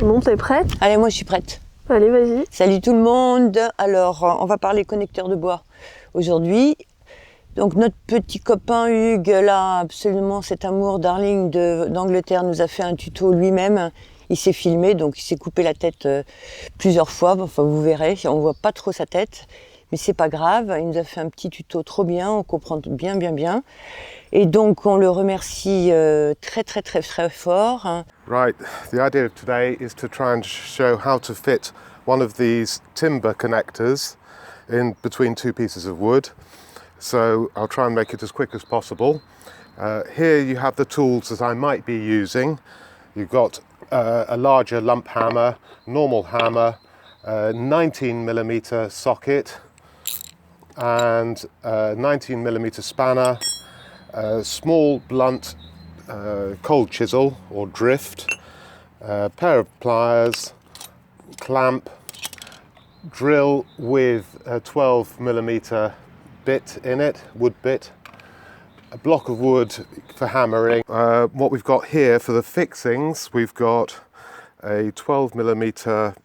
Bon, t'es prête? Allez, moi je suis prête. Allez, vas-y. Salut tout le monde. Alors, on va parler connecteurs de bois aujourd'hui. Donc notre petit copain Hugues, là, absolument cet amour darling d'Angleterre, nous a fait un tuto lui-même. Il s'est filmé, donc il s'est coupé la tête plusieurs fois. Enfin, vous verrez, on voit pas trop sa tête, mais c'est pas grave. Il nous a fait un petit tuto trop bien, on comprend bien. Et donc on le remercie très fort. Right, the idea of today is to try and show how to fit one of these timber connectors in between two pieces of wood. So I'll try and make it as quick as possible. Here you have the tools that I might be using. You've got a larger lump hammer, normal hammer, 19mm socket and 19mm spanner, a small blunt cold chisel or drift, a pair of pliers, clamp, drill with a 12mm bit in it, wood bit, a block of wood for hammering. What we've got here for the fixings, we've got a 12mm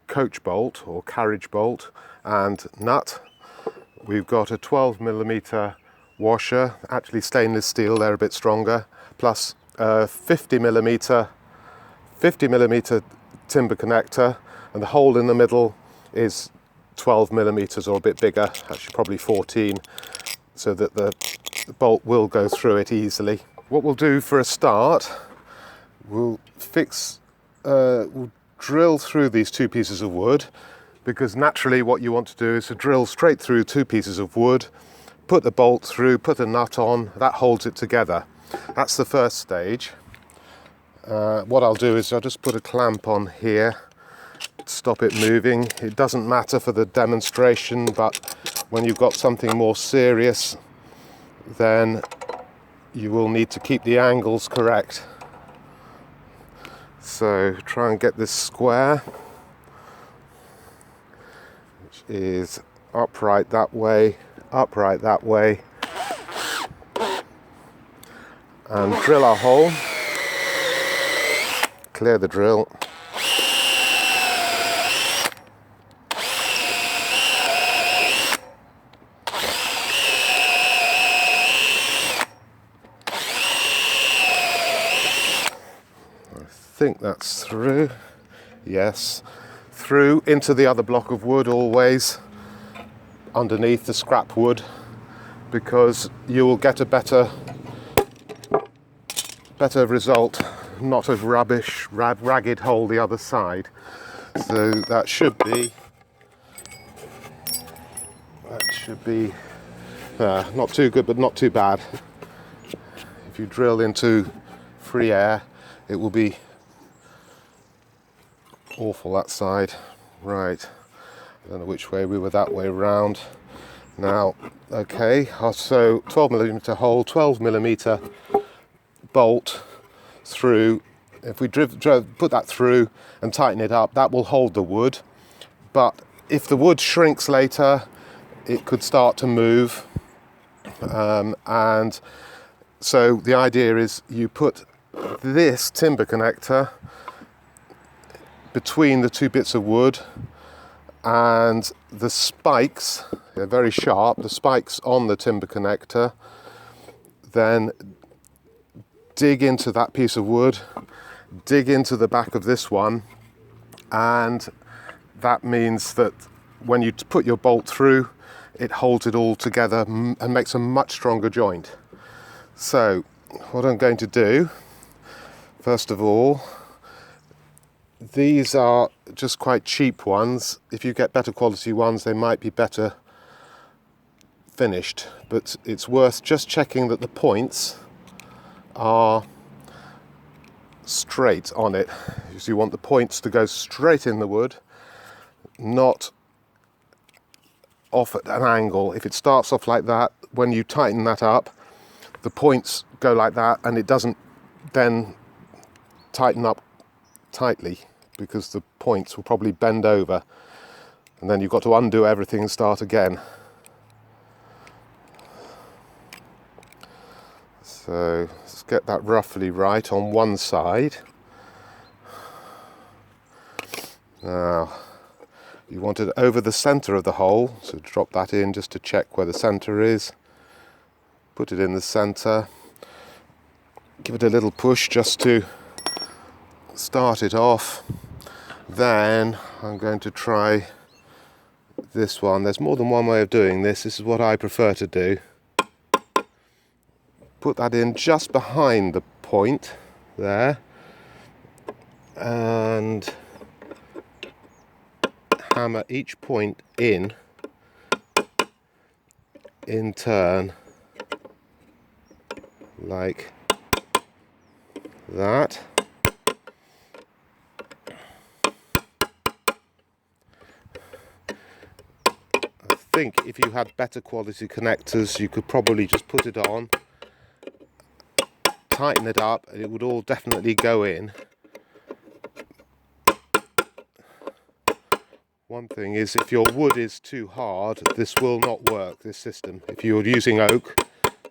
coach bolt or carriage bolt and nut. We've got a 12mm washer, actually stainless steel, they're a bit stronger, plus a 50mm timber connector, and the hole in the middle is 12mm or a bit bigger, actually probably 14, so that the bolt will go through it easily. What we'll do for a start, we'll drill through these two pieces of wood, because naturally what you want to do is to drill straight through two pieces of wood, put the bolt through, put a nut on, that holds it together. That's the first stage. What I'll do is I'll just put a clamp on here, stop it moving. It doesn't matter for the demonstration, but when you've got something more serious, then you will need to keep the angles correct. So try and get this square, which is upright that way, and drill our hole, clear the drill. I think that's through, yes, through into the other block of wood always, underneath the scrap wood, because you will get a better result, not a rubbish, ragged hole the other side. So that should be not too good, but not too bad. If you drill into free air, it will be awful that side. Right, I don't know which way we were, that way round. Now, okay, so 12mm hole, 12mm bolt through. If we put that through and tighten it up, that will hold the wood. But if the wood shrinks later, it could start to move. And so the idea is you put this timber connector between the two bits of wood, and the spikes, they're very sharp, the spikes on the timber connector, then dig into that piece of wood, dig into the back of this one, and that means that when you put your bolt through, it holds it all together and makes a much stronger joint. So what I'm going to do, first of all, these are just quite cheap ones. If you get better quality ones, they might be better finished, but it's worth just checking that the points are straight on it. So you want the points to go straight in the wood, not off at an angle. If it starts off like that, when you tighten that up, the points go like that, and it doesn't then tighten up tightly, because the points will probably bend over, and then you've got to undo everything and start again. So let's get that roughly right on one side. Now, you want it over the centre of the hole, so drop that in just to check where the centre is. Put it in the centre. Give it a little push just to start it off. Then I'm going to try this one. There's more than one way of doing this. This is what I prefer to do. Put that in just behind the point there, and hammer each point in turn, like that. I think if you had better quality connectors, you could probably just put it on, tighten it up, and it would all definitely go in. One thing is, if your wood is too hard, this will not work, this system. If you're using oak,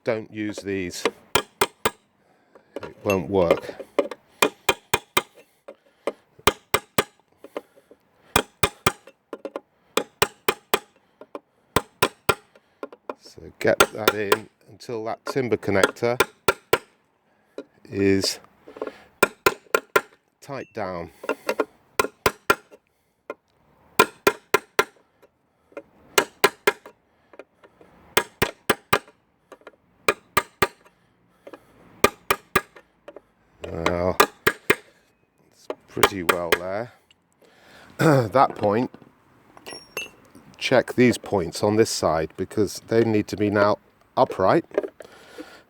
don't use these. It won't work. So get that in until that timber connector is tight down. Now, it's pretty well there. That point, check these points on this side, because they need to be now upright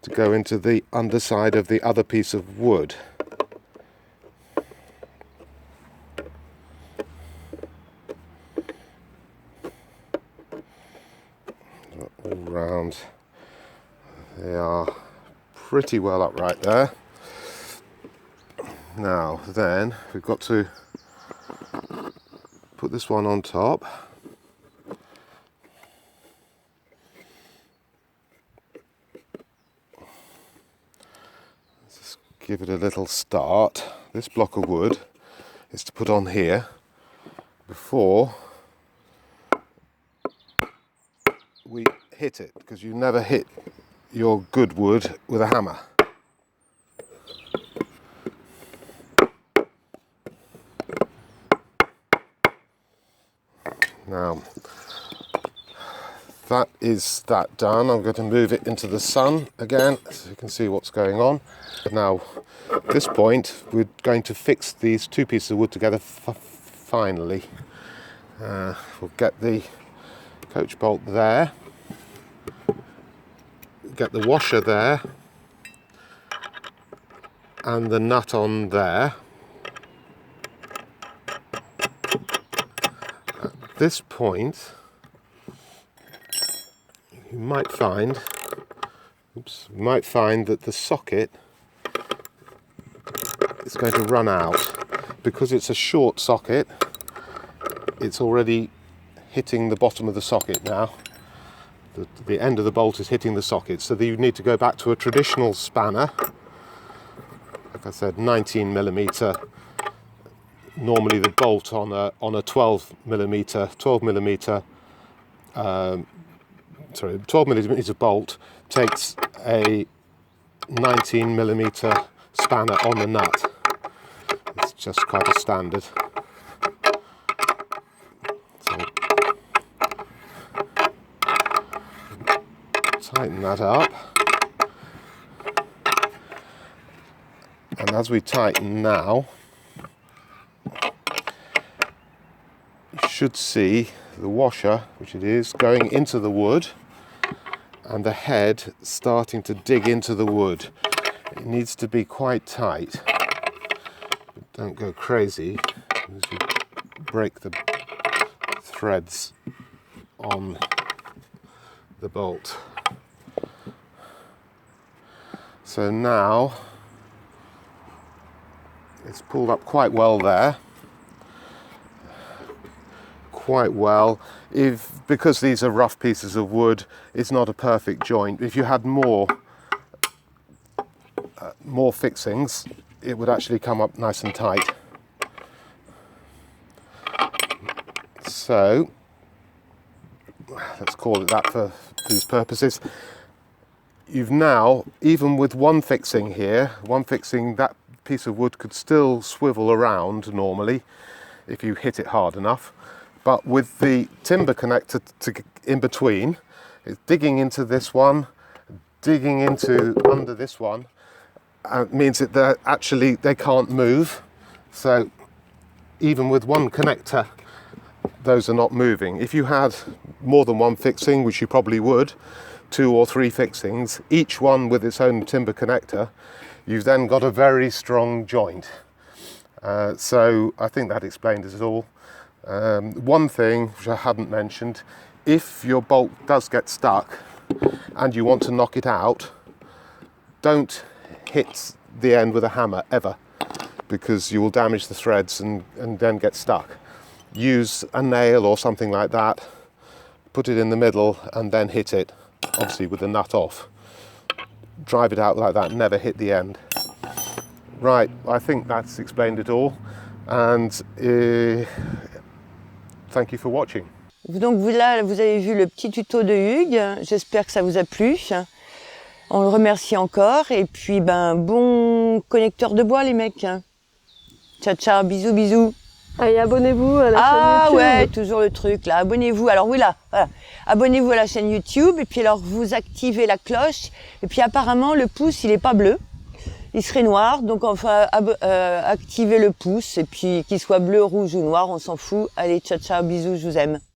to go into the underside of the other piece of wood. All round, they are pretty well upright there. Now then, we've got to put this one on top. Just give it a little start. This block of wood is to put on here before we hit it, because you never hit your good wood with a hammer. Now, that is that done. I'm going to move it into the sun again so you can see what's going on. Now, at this point, we're going to fix these two pieces of wood together finally. We'll get the coach bolt there, get the washer there, and the nut on there. At this point, you might find that the socket is going to run out. Because it's a short socket, it's already hitting the bottom of the socket now. The end of the bolt is hitting the socket, so that you need to go back to a traditional spanner. Like I said, 19mm. Normally the bolt on a 12 millimeter bolt takes a 19mm spanner on the nut. It's just quite a standard. So tighten that up, and as we tighten now, you should see the washer, which it is, going into the wood, and the head starting to dig into the wood. It needs to be quite tight, but don't go crazy as you break the threads on the bolt. So now it's pulled up quite well there. Quite well. Because these are rough pieces of wood, it's not a perfect joint. If you had more fixings, it would actually come up nice and tight. So let's call it that for these purposes. You've now, even with one fixing here, one fixing, that piece of wood could still swivel around normally if you hit it hard enough. But with the timber connector in between, it's digging into this one, digging into under this one, means that they can't move. So even with one connector, those are not moving. If you had more than one fixing, which you probably would, 2 or 3 fixings, each one with its own timber connector, you've then got a very strong joint. So I think that explains it all. One thing which I hadn't mentioned, if your bolt does get stuck and you want to knock it out, don't hit the end with a hammer ever, because you will damage the threads and then get stuck. Use a nail or something like that, put it in the middle and then hit it, obviously with the nut off. Drive it out like that, never hit the end. Right, I think that's explained it all, and thank you for watching. Donc là, vous avez vu le petit tuto de Hugues, j'espère que ça vous a plu. On le remercie encore, et puis bon connecteur de bois les mecs. Ciao ciao, bisous bisous. Allez, abonnez-vous à la chaîne Ah YouTube. ouais, toujours le truc là, abonnez-vous. Alors oui là, voilà. Abonnez-vous à la chaîne YouTube, et puis alors vous activez la cloche, et puis apparemment le pouce il est pas bleu, il serait noir, donc enfin activez le pouce, et puis qu'il soit bleu, rouge ou noir, on s'en fout. Allez, ciao ciao, bisous, je vous aime.